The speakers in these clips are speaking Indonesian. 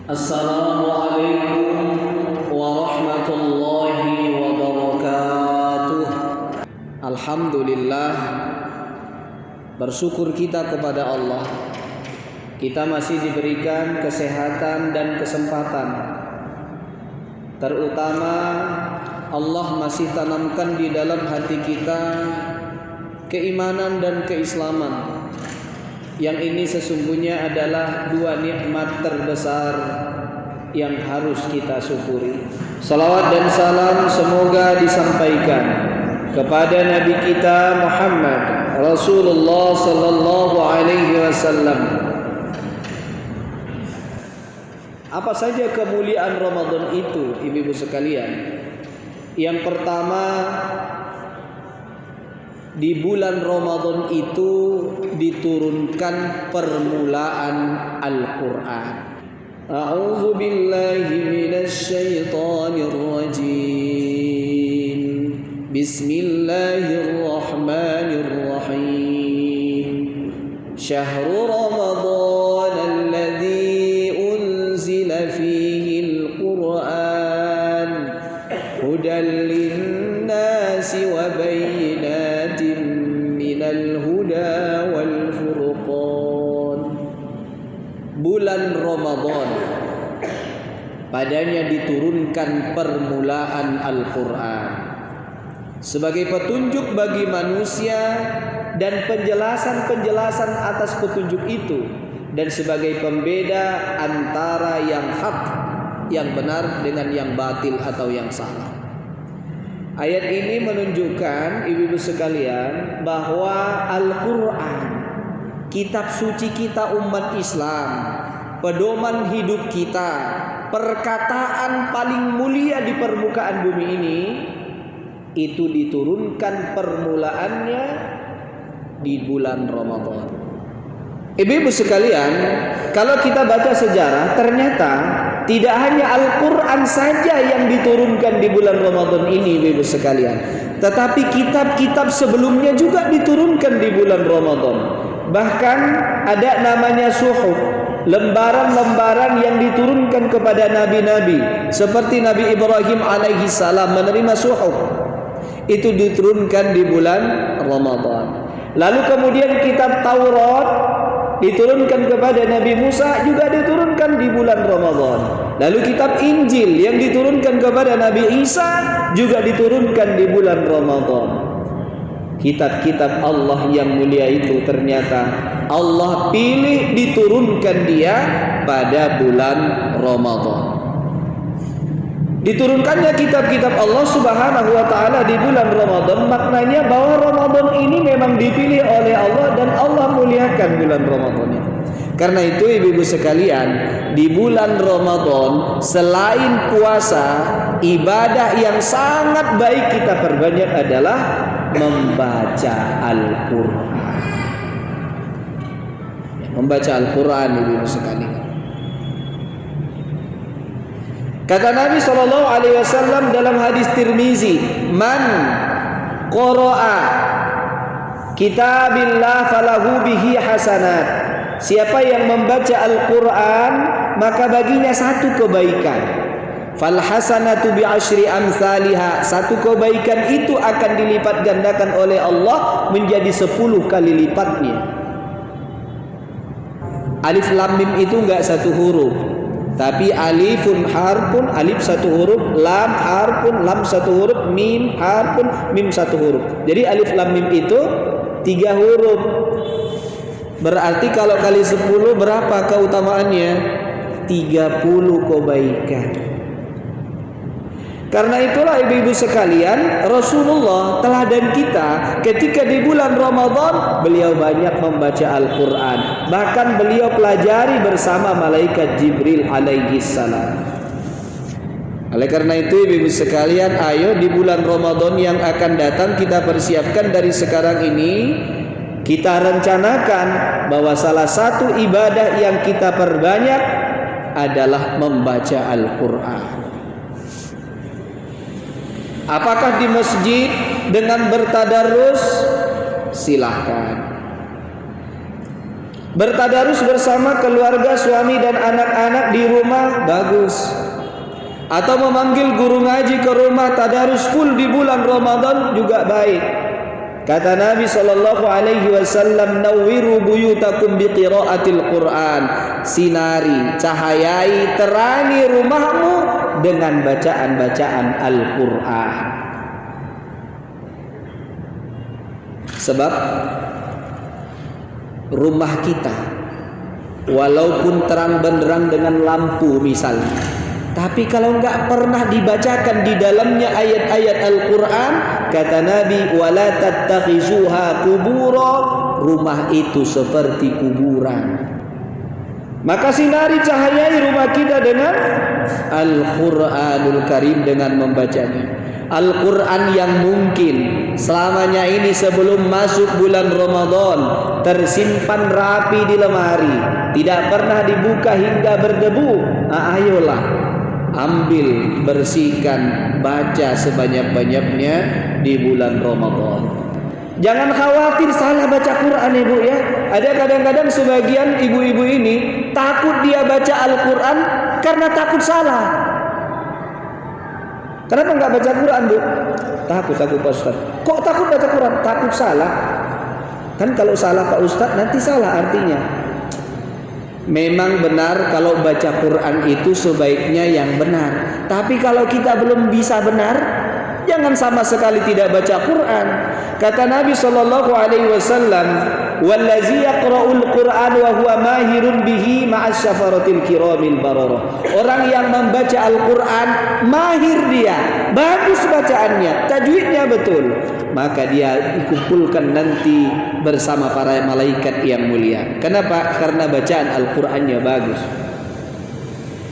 Assalamualaikum warahmatullahi wabarakatuh. Alhamdulillah, bersyukur kita kepada Allah. Kita masih diberikan kesehatan dan kesempatan. Terutama Allah masih tanamkan di dalam hati kita keimanan dan keislaman. Yang ini sesungguhnya adalah dua nikmat terbesar yang harus kita syukuri. Salawat dan salam semoga disampaikan kepada Nabi kita Muhammad Rasulullah sallallahu alaihi wasallam. Apa saja kemuliaan Ramadan itu, ibu-ibu sekalian? Yang pertama, di bulan Ramadan itu diturunkan permulaan Al-Quran. A'udzu billahi minasy syaithanir rajim. Bismillahirrahmanirrahim. Syahrul Ramadan alladzi unzila fihi al-Quran hudan lin-nasi wa bayyinatin minal huda wal furqan. Bulan Ramadan, padanya diturunkan permulaan Al-Quran sebagai petunjuk bagi manusia dan penjelasan-penjelasan atas petunjuk itu, dan sebagai pembeda antara yang hak, yang benar dengan yang batil atau yang salah. Ayat ini menunjukkan, ibu-ibu sekalian, bahwa Al-Quran, kitab suci kita umat Islam, pedoman hidup kita, perkataan paling mulia di permukaan bumi ini, itu diturunkan permulaannya di bulan Ramadan. Ibu-ibu sekalian, kalau kita baca sejarah, ternyata tidak hanya Al-Quran saja yang diturunkan di bulan Ramadan ini, ibu-ibu sekalian, tetapi kitab-kitab sebelumnya juga diturunkan di bulan Ramadan. Bahkan ada namanya suhuf, lembaran-lembaran yang diturunkan kepada nabi-nabi, seperti Nabi Ibrahim alaihi salam menerima suhuf, itu diturunkan di bulan Ramadan. Lalu kemudian kitab Taurat diturunkan kepada Nabi Musa juga diturunkan di bulan Ramadan. Lalu kitab Injil yang diturunkan kepada Nabi Isa juga diturunkan di bulan Ramadan. Kitab-kitab Allah yang mulia itu ternyata Allah pilih diturunkan dia pada bulan Ramadan. Diturunkannya kitab-kitab Allah Subhanahu wa taala di bulan Ramadan, maknanya bahwa Ramadan ini memang dipilih oleh Allah dan Allah muliakan bulan Ramadan itu. Karena itu ibu-ibu sekalian, di bulan Ramadan selain puasa, ibadah yang sangat baik kita perbanyak adalah membaca Al-Quran. Membaca Al-Quran, ibu-ibu sekalian. Kata Nabi SAW dalam hadis Tirmizi, "Man qara'a kitabillah falahu bihi hasanat." Siapa yang membaca Al-Quran, maka baginya satu kebaikan. Fal hasanatu bi asyri amsalihha. Satu kebaikan itu akan dilipat gandakan oleh Allah menjadi 10 kali lipatnya. Alif lam mim itu enggak satu huruf, tapi alifun harfun, alif satu huruf, lam harfun, lam satu huruf, mim harfun, mim satu huruf. Jadi alif lam mim itu 3 huruf. Berarti kalau kali 10 berapa keutamaannya? 30 kebaikan. Karena itulah ibu-ibu sekalian, Rasulullah teladan kita ketika di bulan Ramadan, beliau banyak membaca Al-Quran. Bahkan beliau pelajari bersama malaikat Jibril alaihi salam. Oleh karena itu ibu-ibu sekalian, ayo di bulan Ramadan yang akan datang kita persiapkan dari sekarang ini. Kita rencanakan bahwa salah satu ibadah yang kita perbanyak adalah membaca Al-Quran. Apakah di masjid dengan bertadarus? Silahkan. Bertadarus bersama keluarga, suami dan anak-anak di rumah, bagus. Atau memanggil guru ngaji ke rumah, tadarus full di bulan Ramadan juga baik. Kata Nabi SAW, nawwiru buyutakum biqiraatil Quran. Sinari, cahayai, terangi rumahmu dengan bacaan-bacaan Al-Quran. Sebab rumah kita walaupun terang benderang dengan lampu misalnya, tapi kalau enggak pernah dibacakan di dalamnya ayat-ayat Al-Quran, kata Nabi, wala tattakhizuha qubura, rumah itu seperti kuburan. Maka sinari, cahayai rumah kita dengan Al-Quranul Karim, dengan membacanya. Al-Quran yang mungkin selamanya ini sebelum masuk bulan Ramadan tersimpan rapi di lemari, tidak pernah dibuka hingga berdebu. Ayolah, ambil, bersihkan, baca sebanyak-banyaknya di bulan Ramadan. Jangan khawatir salah baca Quran, ibu ya. Ada kadang-kadang sebagian ibu-ibu ini takut dia baca Al-Quran karena takut salah. Kenapa enggak baca Quran, Bu? Takut Pak Ustaz. Kok takut baca Quran? Takut salah. Kan kalau salah Pak Ustaz nanti salah artinya. Memang benar kalau baca Quran itu sebaiknya yang benar. Tapi kalau kita belum bisa benar, jangan sama sekali tidak baca Quran. Kata Nabi SAW, wallazi yaqra'ul Qur'an wa huwa mahirun bihi ma'as syafaratil kiramil bararah. Orang yang membaca Al-Quran mahir dia, bagus bacaannya, tajwidnya betul, maka dia dikumpulkan nanti bersama para malaikat yang mulia. Kenapa? Karena bacaan Al-Qur'annya bagus.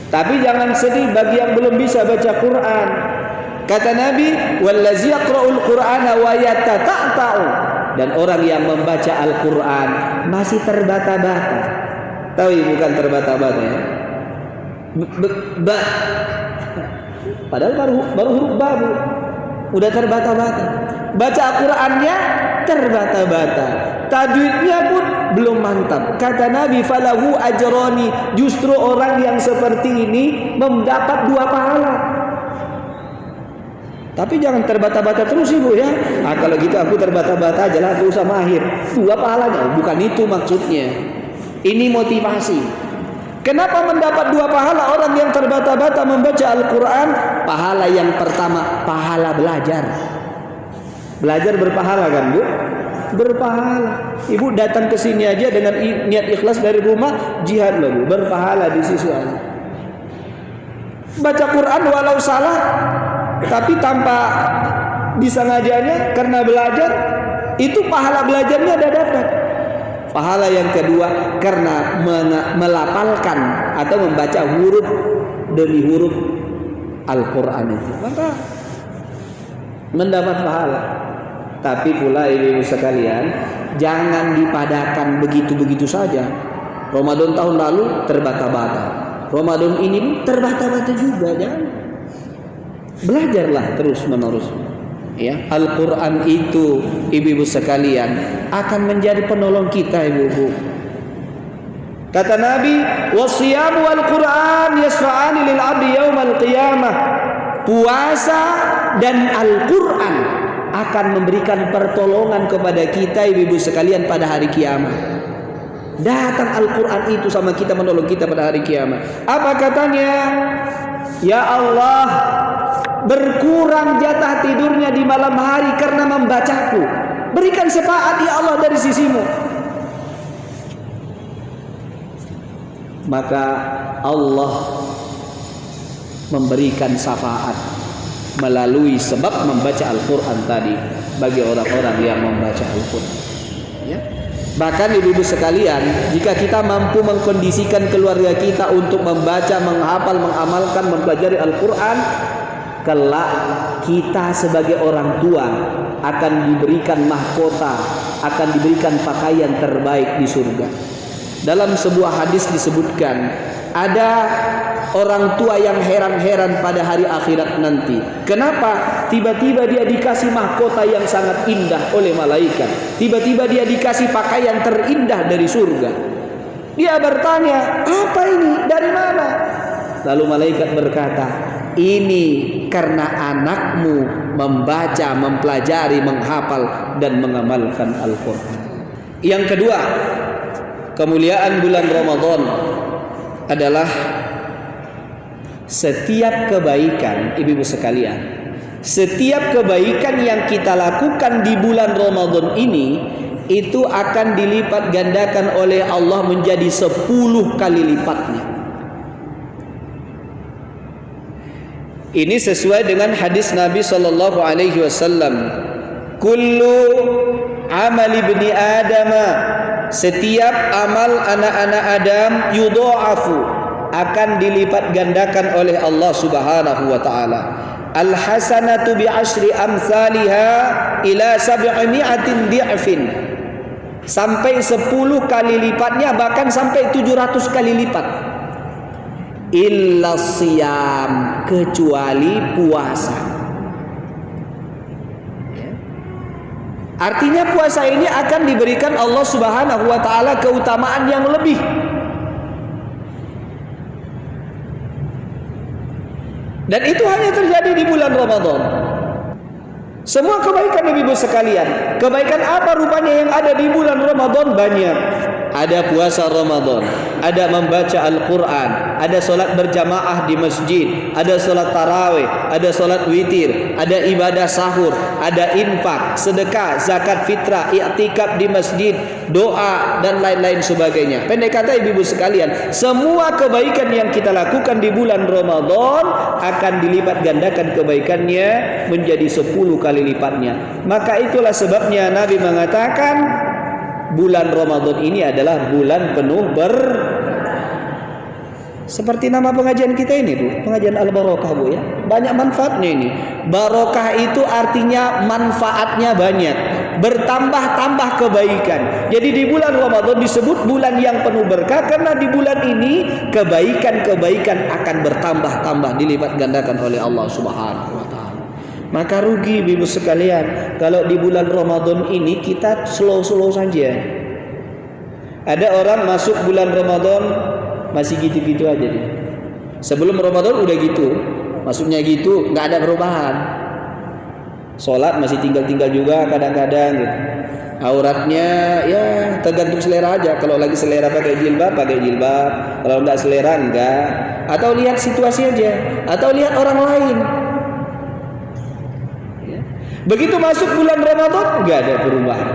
Tapi jangan sedih bagi yang belum bisa baca Quran. Kata Nabi, wallazi yaqra'ul Qur'ana wa yatata'ta'u, dan orang yang membaca Al-Quran masih terbata-bata. Tahu bukan terbata-bata ya? Padahal baru huruf ba, Bu. Udah terbata-bata. Baca Al-Qurannya terbata-bata. Tajwidnya pun belum mantap. Kata Nabi, falahu ajrani, justru orang yang seperti ini mendapat 2 pahala. Tapi jangan terbata-bata terus, Ibu ya. Kalau gitu aku terbata-bata aja lah, aku usah mahir. 2 pahalanya, bukan itu maksudnya. Ini motivasi. Kenapa mendapat 2 pahala orang yang terbata-bata membaca Al-Quran? Pahala yang pertama, pahala belajar. Belajar berpahala kan, Bu? Berpahala. Ibu datang ke sini aja dengan niat ikhlas dari rumah, jihad loh, Bu. Berpahala di sisi Allah. Baca Quran walau salah, tapi tanpa disengajanya karena belajar, itu pahala belajarnya ada dapat. Pahala yang kedua karena melafalkan atau membaca huruf demi huruf Al-Quran itu, maka mendapat pahala. Tapi pula ibu-ibu sekalian, jangan dipadakan begitu-begitu saja. Ramadan tahun lalu terbata-bata, Ramadan ini terbata-bata juga, jangan. Belajarlah terus-menerus. Ya, Al-Quran itu ibu-ibu sekalian akan menjadi penolong kita, ibu-ibu. Kata Nabi, wasiyam wal Quran yasfa'ani lil 'abdi yaumal qiyamah. Puasa dan Al-Quran akan memberikan pertolongan kepada kita, ibu-ibu sekalian, pada hari kiamat. Datang Al-Quran itu sama kita, menolong kita pada hari kiamat. Apa katanya? Ya Allah, berkurang jatah tidurnya di malam hari karena membacaku. Berikan syafaat ya Allah dari sisimu. Maka Allah memberikan syafaat melalui sebab membaca Al-Quran tadi bagi orang-orang yang membaca Al-Quran. Ya. Bahkan ibu-ibu sekalian, jika kita mampu mengkondisikan keluarga kita untuk membaca, menghafal, mengamalkan, mempelajari Al-Quran, kelak kita sebagai orang tua akan diberikan mahkota, akan diberikan pakaian terbaik di surga. Dalam sebuah hadis disebutkan, ada orang tua yang heran-heran pada hari akhirat nanti. Kenapa tiba-tiba dia dikasih mahkota yang sangat indah oleh malaikat, tiba-tiba dia dikasih pakaian terindah dari surga? Dia bertanya, apa ini? Dari mana? Lalu malaikat berkata, ini karena anakmu membaca, mempelajari, menghafal dan mengamalkan Al-Quran. Yang kedua, kemuliaan bulan Ramadan adalah setiap kebaikan, ibu-ibu sekalian, setiap kebaikan yang kita lakukan di bulan Ramadan ini itu akan dilipat gandakan oleh Allah menjadi 10 kali lipatnya. Ini sesuai dengan hadis Nabi sallallahu alaihi wasallam, kullu amali ibni Adam, setiap amal anak-anak Adam yudha'afu, akan dilipat gandakan oleh Allah Subhanahu wa taala. Al hasanatu bi asyri amsalha ila 700 di'fin. Sampai 10 kali lipatnya, bahkan sampai 700 kali lipat. Illa siyam, kecuali puasa. Artinya puasa ini akan diberikan Allah Subhanahu wa taala keutamaan yang lebih. Dan itu hanya terjadi di bulan Ramadan. Semua kebaikan ibu-ibu sekalian, kebaikan apa rupanya yang ada di bulan Ramadan? Banyak. Ada puasa Ramadan, ada membaca Al-Quran, ada solat berjamaah di masjid, ada solat tarawih, ada solat witir, ada ibadah sahur, ada infak, sedekah, zakat fitrah, i'tikaf di masjid, doa dan lain-lain sebagainya. Pendek kata ibu-ibu sekalian, semua kebaikan yang kita lakukan di bulan Ramadan akan dilipat gandakan kebaikannya menjadi 10 kali lipatnya. Maka itulah sebabnya Nabi mengatakan bulan Ramadan ini adalah bulan penuh seperti nama pengajian kita ini, Bu, pengajian Al-Barokah, Bu, ya. Banyak manfaatnya ini. Barokah itu artinya manfaatnya banyak, bertambah-tambah kebaikan. Jadi di bulan Ramadan disebut bulan yang penuh berkah karena di bulan ini kebaikan-kebaikan akan bertambah-tambah, dilipat gandakan oleh Allah Subhanahu wa taala. Maka rugi ibu sekalian kalau di bulan Ramadan ini kita slow-slow saja. Ada orang masuk bulan Ramadan masih gitu-gitu aja dia. Sebelum Ramadan udah gitu, masuknya gitu, nggak ada perubahan. Sholat masih tinggal-tinggal juga kadang-kadang gitu. Auratnya ya tergantung selera aja. Kalau lagi selera pakai jilbab, kalau nggak selera enggak. Atau lihat situasi aja, atau lihat orang lain. Begitu masuk bulan Ramadan nggak ada perubahan.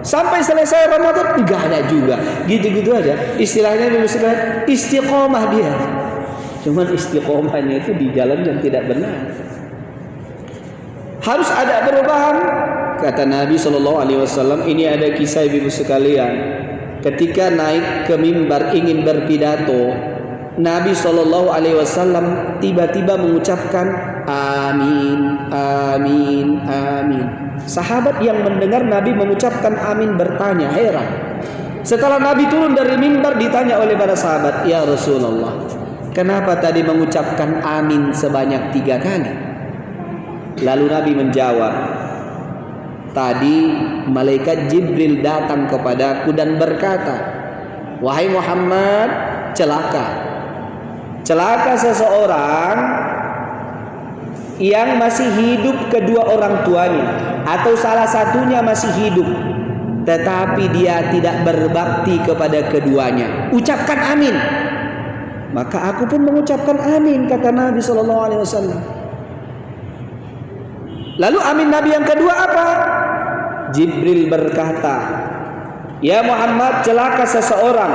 Sampai selesai Ramadan nggak ada juga. Gitu-gitu aja. Istilahnya istiqomah dia. Cuman istiqomahnya itu di jalan yang tidak benar. Harus ada perubahan. Kata Nabi SAW, ini ada kisah ibu sekalian. Ketika naik ke mimbar ingin berpidato, Nabi SAW tiba-tiba mengucapkan amin, amin, amin. Sahabat yang mendengar Nabi mengucapkan amin bertanya, heran. Setelah Nabi turun dari mimbar ditanya oleh para sahabat, ya Rasulullah, kenapa tadi mengucapkan amin sebanyak 3 kali? Lalu Nabi menjawab, tadi malaikat Jibril datang kepadaku dan berkata, wahai Muhammad, celaka seseorang yang masih hidup kedua orang tuanya, atau salah satunya masih hidup tetapi dia tidak berbakti kepada keduanya. Ucapkan amin. Maka aku pun mengucapkan amin, kata Nabi SAW. Lalu amin Nabi yang kedua apa? Jibril berkata, ya Muhammad, celaka seseorang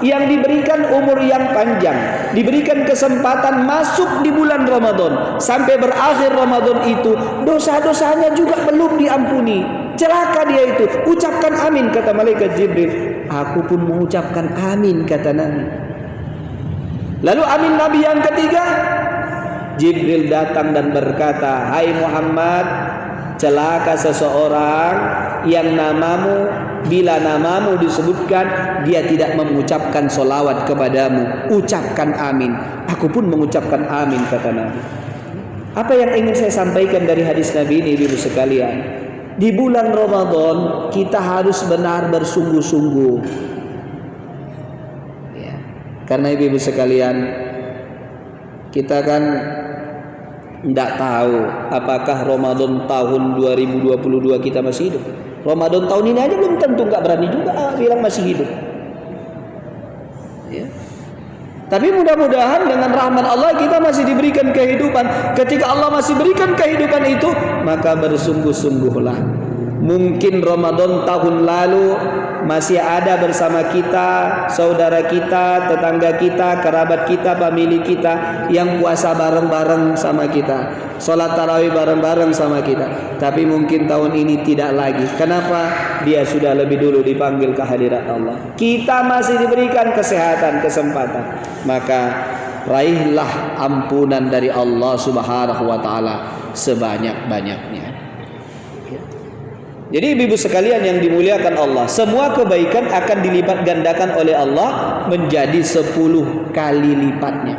yang diberikan umur yang panjang, diberikan kesempatan masuk di bulan Ramadan, sampai berakhir Ramadan itu dosa-dosanya juga belum diampuni. Celaka dia itu. Ucapkan amin, kata malaikat Jibril. Aku pun mengucapkan amin, kata Nabi. Lalu amin Nabi yang ketiga, Jibril datang dan berkata, hai Muhammad, celaka seseorang yang namamu, bila namamu disebutkan, dia tidak mengucapkan solawat kepadamu. Ucapkan amin. Aku pun mengucapkan amin, kata Nabi. Apa yang ingin saya sampaikan dari hadis Nabi ini, ibu sekalian? Di bulan Ramadan kita harus benar bersungguh-sungguh. Karena ibu-ibu sekalian, kita kan tidak tahu apakah Ramadan tahun 2022 kita masih hidup. Ramadan tahun ini aja belum tentu, nggak berani juga bilang masih hidup. Ya. Tapi mudah-mudahan dengan rahmat Allah kita masih diberikan kehidupan. Ketika Allah masih berikan kehidupan itu, maka bersungguh-sungguhlah. Mungkin Ramadan tahun lalu masih ada bersama kita, saudara kita, tetangga kita, kerabat kita, famili kita yang puasa bareng-bareng sama kita, sholat tarawih bareng-bareng sama kita. Tapi mungkin tahun ini tidak lagi. Kenapa? Dia sudah lebih dulu dipanggil ke hadirat Allah. Kita masih diberikan kesehatan, kesempatan. Maka raihlah ampunan dari Allah Subhanahu wa taala sebanyak-banyaknya. Jadi ibu-ibu sekalian yang dimuliakan Allah, semua kebaikan akan dilipat gandakan oleh Allah menjadi 10 kali lipatnya.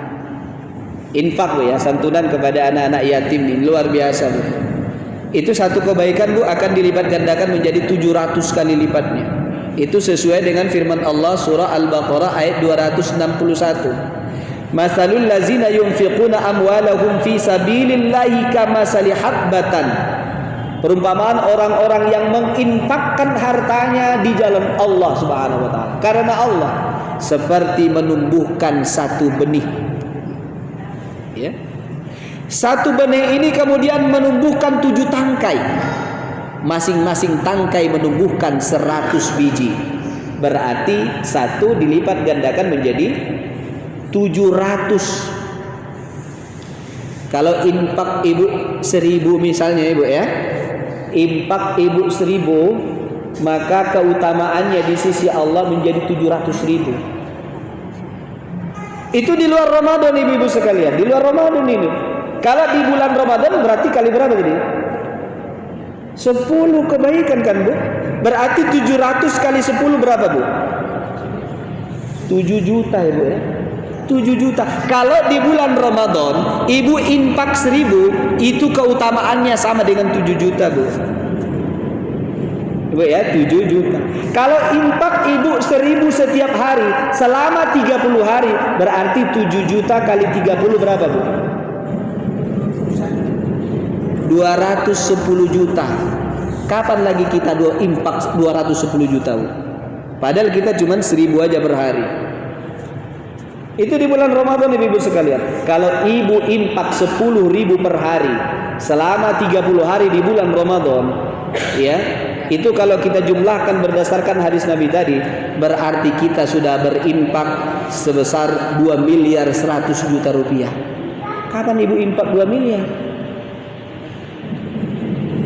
Infak Bu ya, santunan kepada anak-anak yatim ini luar biasa Bu. Itu satu kebaikan Bu akan dilipat gandakan menjadi 700 kali lipatnya. Itu sesuai dengan firman Allah surah Al-Baqarah ayat 261. Masalul lazina yunfiquna amwalahum fi sabilillahi kamasali habbatan. Perumpamaan orang-orang yang menginfakkan hartanya di jalan Allah Subhanahu wa taala karena Allah, seperti menumbuhkan satu benih. Ya. Satu benih ini kemudian menumbuhkan 7 tangkai. Masing-masing tangkai menumbuhkan 100 biji. Berarti satu dilipat gandakan menjadi 700. Kalau infak ibu 1000 misalnya ibu ya, infak ibu 1000, maka keutamaannya di sisi Allah menjadi 700.000. Itu di luar Ramadan ibu-ibu sekalian, di luar Ramadan ini. Kalau di bulan Ramadan berarti kali berapa tadi? 10 kebaikan kan Bu? Berarti 700 kali 10 berapa Bu? 7 juta ibu ya. 7 juta. Kalau di bulan Ramadan ibu infak 1000, itu keutamaannya sama dengan 7 juta Bu. Ibu ya, 7 juta. Kalau infak ibu 1000 setiap hari selama 30 hari, berarti 7 juta kali 30 berapa Bu? 210 juta. Kapan lagi kita infak 210 juta Bu? Padahal kita cuma 1000 aja per hari. Itu di bulan Ramadan ibu sekalian. Kalau ibu infak 10.000 per hari selama 30 hari di bulan Ramadan, ya, itu kalau kita jumlahkan berdasarkan hadis Nabi tadi, berarti kita sudah berinfak sebesar 2 miliar 100 juta rupiah. Kapan ibu infak 2 miliar?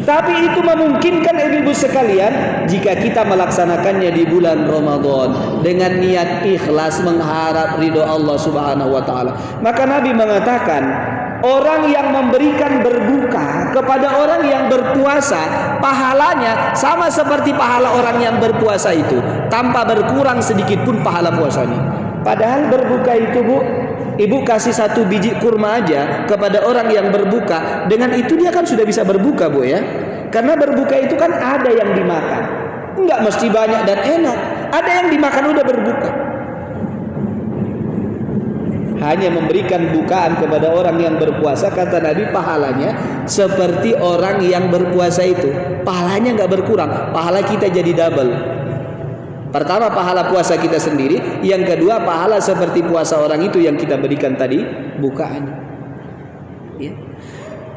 Tapi itu memungkinkan ibu-ibu sekalian jika kita melaksanakannya di bulan Ramadan dengan niat ikhlas mengharap ridho Allah Subhanahu wa taala. Maka Nabi mengatakan, orang yang memberikan berbuka kepada orang yang berpuasa, pahalanya sama seperti pahala orang yang berpuasa itu, tanpa berkurang sedikit pun pahala puasanya. Padahal berbuka itu Bu, ibu kasih 1 biji kurma aja kepada orang yang berbuka, dengan itu dia kan sudah bisa berbuka Bu ya. Karena berbuka itu kan ada yang dimakan, enggak mesti banyak dan enak. Ada yang dimakan udah berbuka. Hanya memberikan bukaan kepada orang yang berpuasa, kata Nabi, pahalanya seperti orang yang berpuasa itu. Pahalanya enggak berkurang, pahala kita jadi double. Pertama pahala puasa kita sendiri, yang kedua pahala seperti puasa orang itu yang kita berikan tadi bukaannya. Ya.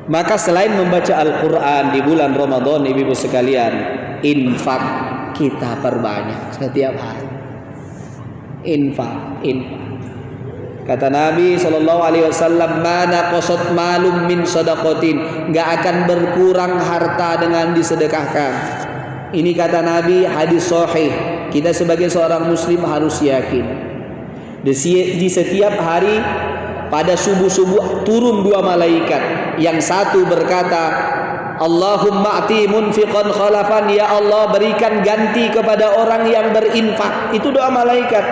Maka selain membaca Al-Quran di bulan Ramadan ibu-ibu sekalian, infak kita perbanyak setiap hari. Infak. Kata Nabi SAW, mana qasat malum min sadaqatin, gak akan berkurang harta dengan disedekahkan. Ini kata Nabi, hadis sahih. Kita sebagai seorang muslim harus yakin. Di setiap hari pada subuh-subuh turun 2 malaikat. Yang satu berkata, Allahumma ati munfiqan khalafan, ya Allah berikan ganti kepada orang yang berinfak. Itu doa malaikat.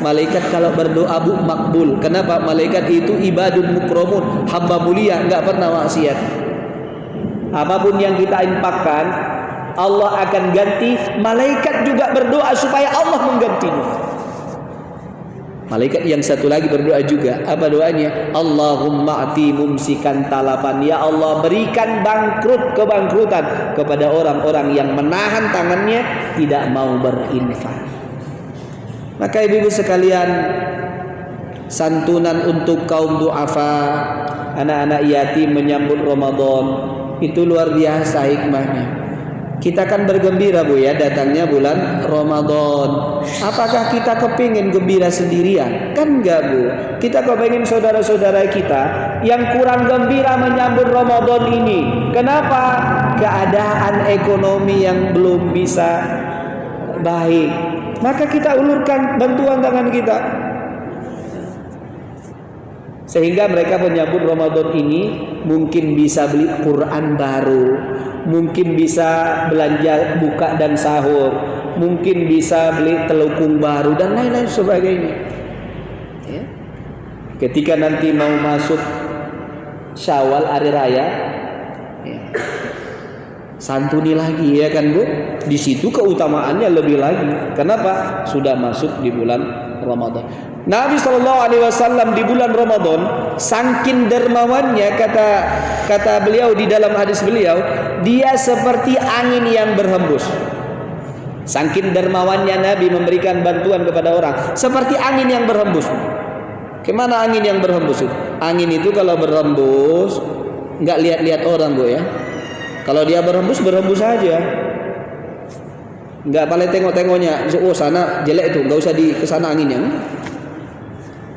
Malaikat kalau berdoa Bu makbul. Kenapa? Malaikat itu ibadun mukramun, hamba mulia, enggak pernah maksiat. Apapun yang kita infakkan, Allah akan ganti. Malaikat juga berdoa supaya Allah menggantinya. Malaikat yang satu lagi berdoa juga. Apa doanya? Allahumma ati mumsikan talapan. Ya Allah, berikan kebangkrutan kepada orang-orang yang menahan tangannya, tidak mau berinfak. Maka ibu-ibu sekalian, santunan untuk kaum du'afa, anak-anak yatim menyambut Ramadan, itu luar biasa hikmahnya. Kita kan bergembira Bu ya, datangnya bulan Ramadan. Apakah kita kepingin gembira sendirian? Kan enggak Bu. Kita kepingin saudara-saudara kita yang kurang gembira menyambut Ramadan ini. Kenapa? Keadaan ekonomi yang belum bisa baik. Maka kita ulurkan bantuan tangan kita, sehingga mereka menyambut Ramadan ini mungkin bisa beli Quran baru, mungkin bisa belanja buka dan sahur, mungkin bisa beli telukung baru dan lain-lain sebagainya. Ya. Ketika nanti mau masuk Syawal hari raya, ya, santuni lagi ya kan Bu. Di situ keutamaannya lebih lagi. Kenapa? Sudah masuk di bulan Ramadan. Nabi SAW di bulan Ramadan saking dermawannya, kata beliau di dalam hadis beliau, dia seperti angin yang berhembus. Saking dermawannya Nabi memberikan bantuan kepada orang, seperti angin yang berhembus. Kemana angin yang berhembus itu? Angin itu kalau berhembus nggak lihat-lihat orang Bu ya. Kalau dia berhembus saja, nggak paling tengok-tengoknya. Oh sana jelek itu, nggak usah di kesana anginnya.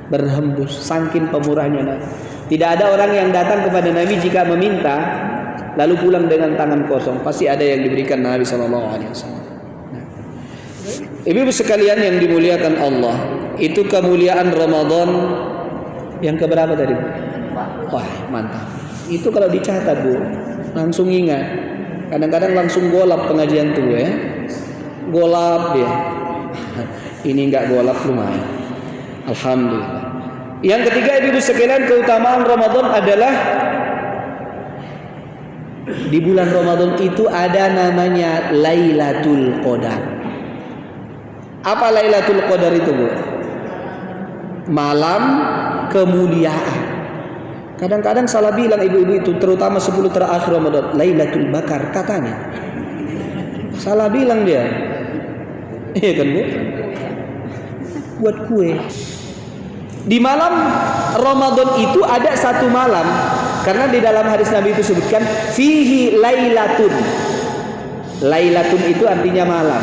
Berhembus, saking pemurahnya Nabi. Tidak ada orang yang datang kepada Nabi jika meminta lalu pulang dengan tangan kosong. Pasti ada yang diberikan Nabi SAW. Ibu-ibu sekalian yang dimuliakan Allah, itu kemuliaan Ramadan yang keberapa tadi? Wah mantap. Itu kalau dicatat Bu, langsung ingat. Kadang-kadang langsung golap pengajian tuh ya. Golap ya. Ini enggak golap lumayan. Alhamdulillah. Yang ketiga ibu-ibu sekalian, keutamaan Ramadan adalah di bulan Ramadan itu ada namanya Lailatul Qadar. Apa Lailatul Qadar itu Bu? Malam kemuliaan. Kadang-kadang salah bilang ibu-ibu itu, terutama 10 terakhir Ramadan, Lailatul Bakar katanya. Salah bilang dia. Iya kan Bu? Buat kue. Di malam Ramadan itu ada satu malam, karena di dalam hadis Nabi itu sebutkan fihi lailatun. Lailatun itu artinya malam.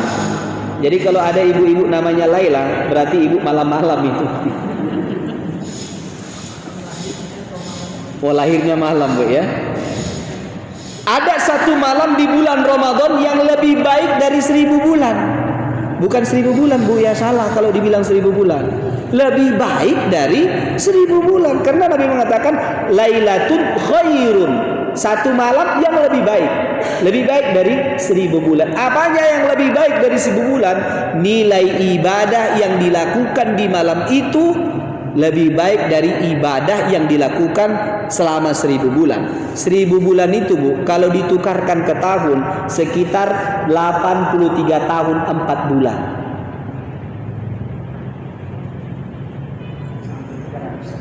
Jadi kalau ada ibu-ibu namanya Laila, berarti ibu malam-malam itu. Oh lahirnya malam Bu ya. Ada satu malam di bulan Ramadan yang lebih baik dari 1000 bulan. Bukan 1000 bulan Bu ya, salah kalau dibilang 1000 bulan. Lebih baik dari 1000 bulan. Karena Nabi mengatakan Lailatun khairun, satu malam yang lebih baik. Lebih baik dari 1000 bulan. Apanya yang lebih baik dari 1000 bulan? Nilai ibadah yang dilakukan di malam itu lebih baik dari ibadah yang dilakukan selama 1000 bulan. 1000 bulan itu Bu, kalau ditukarkan ke tahun, sekitar 83 tahun 4 bulan.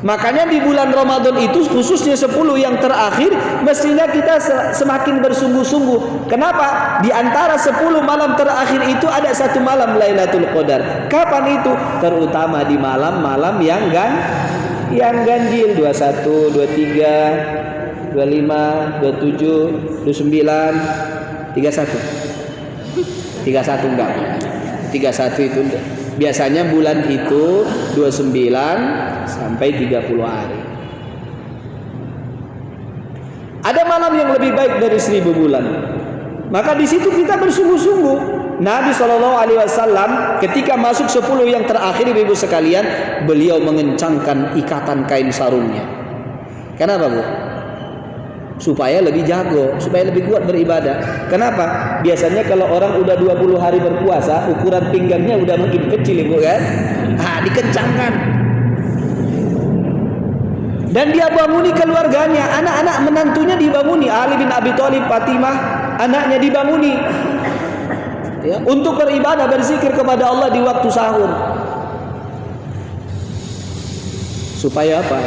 Makanya di bulan Ramadan itu, khususnya 10 yang terakhir, mestinya kita semakin bersungguh-sungguh. Kenapa? Di antara 10 malam terakhir itu ada satu malam Lailatul Qadar. Kapan itu? Terutama di malam-malam yang ganjil, 21, 23, 25, 27, 29, 31. 31 enggak. 31 itu enggak. Biasanya bulan itu 29 sampai 30 hari. Ada malam yang lebih baik dari 1000 bulan. Maka di situ kita bersungguh-sungguh. Nabi SAW ketika masuk 10 yang terakhir ibu-ibu sekalian, beliau mengencangkan ikatan kain sarungnya. Kenapa Bu? Supaya lebih jago, supaya lebih kuat beribadah. Kenapa? Biasanya kalau orang udah 20 hari berpuasa, ukuran pinggangnya udah makin kecil Ibu kan? Dikencangkan. Dan dia banguni keluarganya, anak-anak menantunya dibanguni, Ali bin Abi Thalib, Fatimah, anaknya dibanguni. Ya, untuk beribadah, berzikir kepada Allah di waktu sahur. Supaya apa?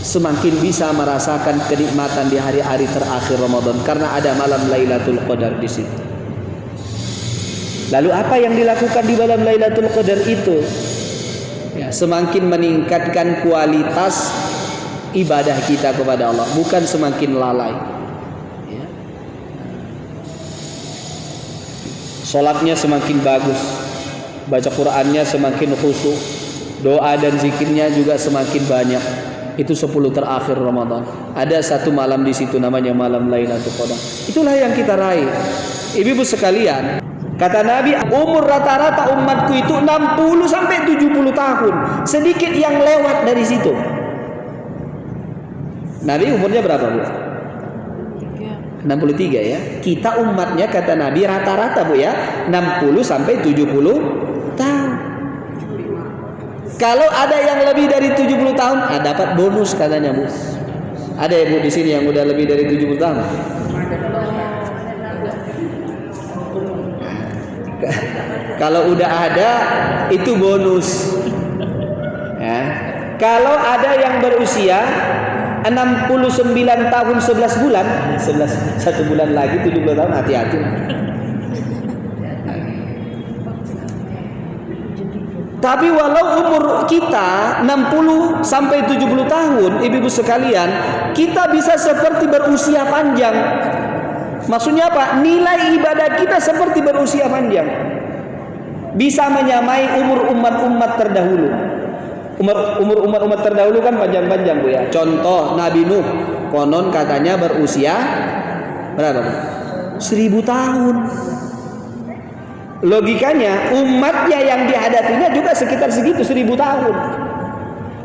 Semakin bisa merasakan kenikmatan di hari-hari terakhir Ramadan karena ada malam Lailatul Qadar di situ. Lalu apa yang dilakukan di malam Lailatul Qadar itu? Ya, semakin meningkatkan kualitas ibadah kita kepada Allah, bukan semakin lalai. Ya. Salatnya semakin bagus, baca Qur'annya semakin khusyuk, doa dan zikirnya juga semakin banyak. Itu 10 terakhir Ramadan. Ada satu malam di situ namanya malam Lailatul Qadar. Itulah yang kita raih. Ibu-ibu sekalian, kata Nabi, umur rata-rata umatku itu 60 sampai 70 tahun. Sedikit yang lewat dari situ. Nabi umurnya berapa, Bu? 63 ya. Kita umatnya kata Nabi rata-rata, Bu ya, 60 sampai 70 tahun. Kalau ada yang lebih dari 70 tahun, dapat bonus katanya, Bu. Ada ya, Bu, di sini yang udah lebih dari 70 tahun? Kalau udah ada, itu bonus. Ya. Kalau ada yang berusia 69 tahun 11 bulan, 1 bulan lagi 70 tahun, hati-hati. Tapi walau umur kita 60 sampai 70 tahun, ibu-ibu sekalian, kita bisa seperti berusia panjang. Maksudnya apa? Nilai ibadah kita seperti berusia panjang. Bisa menyamai umur umat-umat terdahulu. Umur umat-umat terdahulu kan panjang-panjang, Bu ya. Contoh Nabi Nuh, konon katanya berusia berapa, Bu? 1000 tahun. Logikanya umatnya yang dihadapinya juga sekitar segitu, 1000 tahun.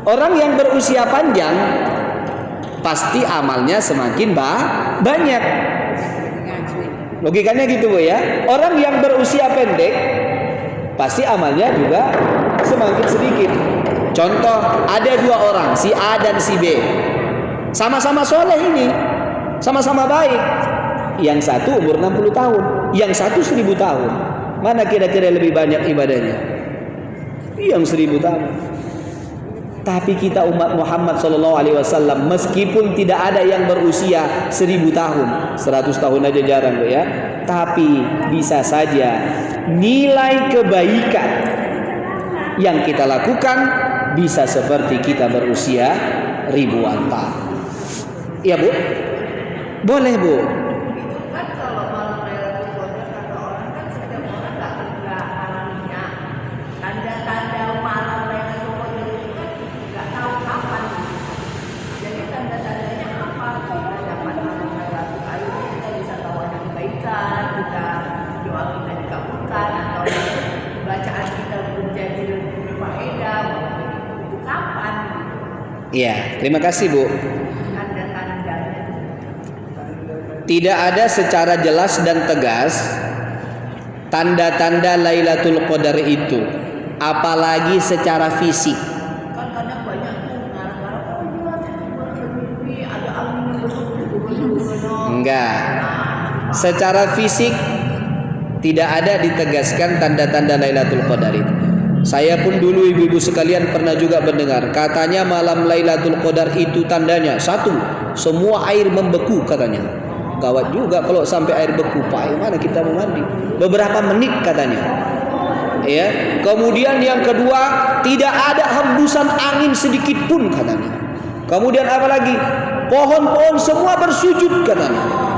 Orang yang berusia panjang pasti amalnya semakin banyak. Logikanya gitu, Bu ya. Orang yang berusia pendek pasti amalnya juga semakin sedikit. Contoh, ada 2 orang, si A dan si B. Sama-sama soleh ini, sama-sama baik. Yang satu umur 60 tahun, yang satu 1000 tahun. Mana kira-kira lebih banyak ibadahnya? Yang 1000 tahun. Tapi kita umat Muhammad SAW, meskipun tidak ada yang berusia 1000 tahun, 100 tahun aja jarang, Bu ya. Tapi bisa saja nilai kebaikan yang kita lakukan bisa seperti kita berusia ribuan tahun. Iya, Bu? Boleh, Bu. Iya, terima kasih, Bu. Tidak ada secara jelas dan tegas tanda-tanda Lailatul Qadar itu, apalagi secara fisik. Enggak. Secara fisik tidak ada ditegaskan tanda-tanda Lailatul Qadar itu. Saya pun dulu ibu-ibu sekalian pernah juga mendengar katanya malam Lailatul Qadar itu tandanya satu, semua air membeku katanya. Gawat juga kalau sampai air beku, Pak. Mana kita mau mandi? Beberapa menit katanya. Ya. Kemudian yang kedua, tidak ada hembusan angin sedikit pun katanya. Kemudian apa lagi? Pohon-pohon semua bersujud katanya.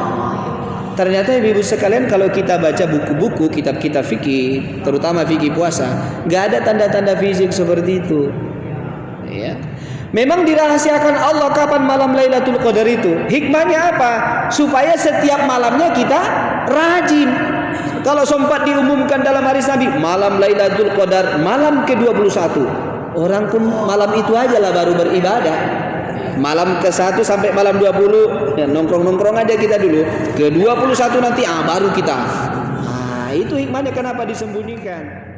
Ternyata ibu-ibu sekalian, kalau kita baca buku-buku kitab-kitab fikih, terutama fikih puasa, nggak ada tanda-tanda fisik seperti itu. Ya. Memang dirahasiakan Allah kapan malam Lailatul Qadar itu. Hikmahnya apa? Supaya setiap malamnya kita rajin. Kalau sempat diumumkan dalam hadis Nabi, malam Lailatul Qadar, malam ke-21, orang pun malam itu aja lah baru beribadah. Malam ke-1 sampai malam 20 ya, nongkrong-nongkrong aja kita dulu. Ke-21 nanti baru kita. Itu hikmahnya kenapa disembunyikan.